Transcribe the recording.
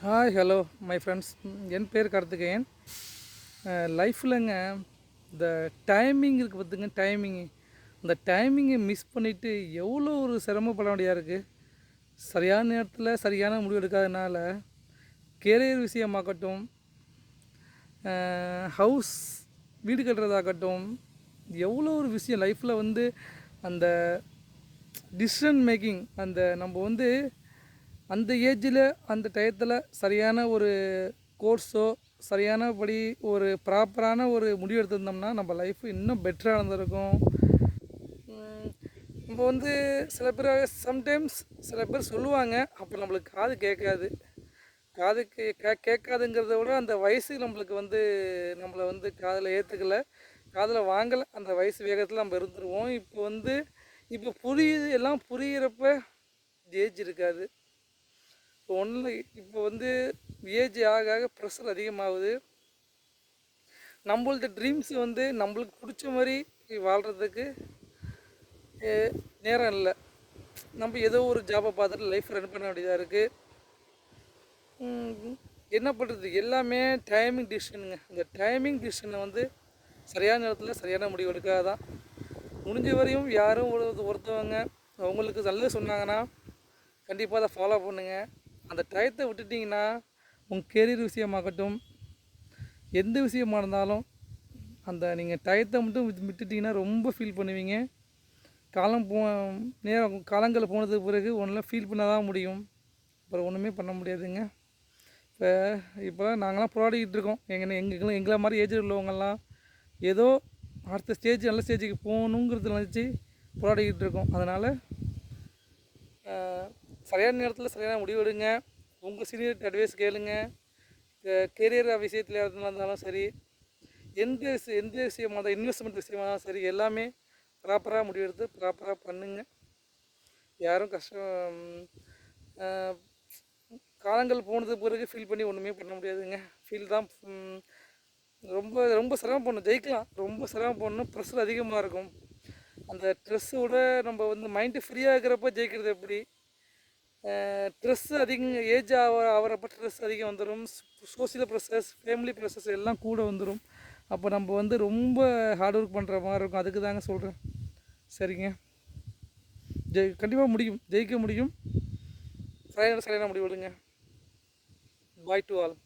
Hi hello my friends. என் பேர் கார்த்திகேயன். லைஃப்லங்க இந்த டைமிங் இருக்குது பார்த்துங்க. இந்த டைமிங்கை மிஸ் பண்ணிவிட்டு எவ்வளோ ஒரு சிரமப்பட வேண்டியதாக இருக்குது. சரியான நேரத்தில் சரியான முடிவு எடுக்காதனால கேரியர் விஷயமாகட்டும், ஹவுஸ் வீடு கட்டுறதாகட்டும், எவ்வளோ ஒரு விஷயம் லைஃப்பில் அந்த டிசிஷன் மேக்கிங் நம்ம அந்த ஏஜில் அந்த டயத்தில் சரியான ஒரு கோர்ஸோ சரியானபடி ஒரு ப்ராப்பரான ஒரு முடிவு எடுத்திருந்தோம்னா நம்ம லைஃப் இன்னும் பெட்டராக இருந்திருக்கும். நம்ம சில பேர் சம்டைம்ஸ் சில பேர் சொல்லுவாங்க, அப்போ நம்மளுக்கு காது கேட்காது. காது கேட்காதுங்கிறத விட அந்த வயசு நம்மளுக்கு நம்மளை காதில் ஏற்றுக்கலை, காதில் வாங்கலை. அந்த வயசு வேகத்தில் நம்ம இருந்துருவோம். இப்போ புரியுது, எல்லாம் புரிகிறப்ப ஏஜ் இருக்காது. இப்போ ஏஜ் ஆக ஆக ப்ரெஷர் அதிகமாகுது. நம்மளது ட்ரீம்ஸ் நம்மளுக்கு பிடிச்ச மாதிரி வாழ்கிறதுக்கு நேரம் இல்லை. நம்ம ஏதோ ஒரு ஜாபை பார்த்துட்டு லைஃப் ரன் பண்ண வேண்டியதாக இருக்குது. என்ன பண்ணுறது, எல்லாமே டைமிங் டிசிஷனுங்க. இந்த டைமிங் டிசிஷனை சரியான நேரத்தில் சரியான முடிவு எடுக்காது தான். முடிஞ்ச வரையும் யாரும் ஒருத்தவங்க அவங்களுக்கு நல்லது சொன்னாங்கன்னா கண்டிப்பாக அதை ஃபாலோ பண்ணுங்கள். அந்த டயத்தை விட்டுட்டிங்கன்னா உங்கள் கெரியர் விஷயமாகட்டும், எந்த விஷயமா இருந்தாலும் நீங்கள் டயத்தை மட்டும் விட்டுட்டிங்கன்னா ரொம்ப ஃபீல் பண்ணுவீங்க. காலங்கள் போனதுக்கு பிறகு ஒன்றும் ஃபீல் பண்ண தான் முடியும். அப்புறம் ஒன்றுமே பண்ண முடியாதுங்க. இப்போ நாங்களாம் போராடிக்கிட்டு இருக்கோம். எங்களை மாதிரி ஏஜ் உள்ளவங்கெல்லாம் ஏதோ அடுத்த ஸ்டேஜ் நல்ல ஸ்டேஜுக்கு போகணுங்கிறது நினச்சி போராடிக்கிட்டு இருக்கோம். அதனால் சரியான நேரத்தில் சரியான முடிவு எடுங்க. உங்கள் சீனியர் அட்வைஸ் கேளுங்க. கெரியர் விஷயத்தில் இருந்தாலும் சரி, எந்த விஷயமாக இருந்தால் இன்வெஸ்ட்மெண்ட் விஷயமாக இருந்தாலும் சரி, எல்லாமே ப்ராப்பராக முடிவெடுத்து ப்ராப்பராக பண்ணுங்க. யாரும் காலங்கள் போனது பிறகு ஃபீல் பண்ணி ஒன்றுமே பண்ண முடியாதுங்க. ஃபீல் தான் ரொம்ப ரொம்ப சிரமப்படணும். ஜெயிக்கலாம், ரொம்ப சிரமப்படணும். ப்ரெஷர் அதிகமாக இருக்கும். அந்த ஸ்ட்ரெஸ்ஸோட நம்ம மைண்டு ஃப்ரீயாக இருக்கிறப்ப ஜெயிக்கிறது எப்படி? ட்ரெஸ்ஸு அதிகம் ஏஜ் ஆகிறப்ப ட்ரெஸ் அதிகம் வந்துடும். சோசியல் ப்ரெஷர்ஸ், ஃபேமிலி ப்ரெஷர்ஸ் எல்லாம் கூட வந்துடும். அப்போ நம்ம ரொம்ப ஹார்ட் ஒர்க் பண்ணுற மாதிரி இருக்கும். அதுக்கு தாங்க சொல்கிறேன். சரிங்க, கண்டிப்பாக முடியும், ஜெயிக்க முடியும். சரியான முடிவு எடுங்க. பாய் டு ஆல்.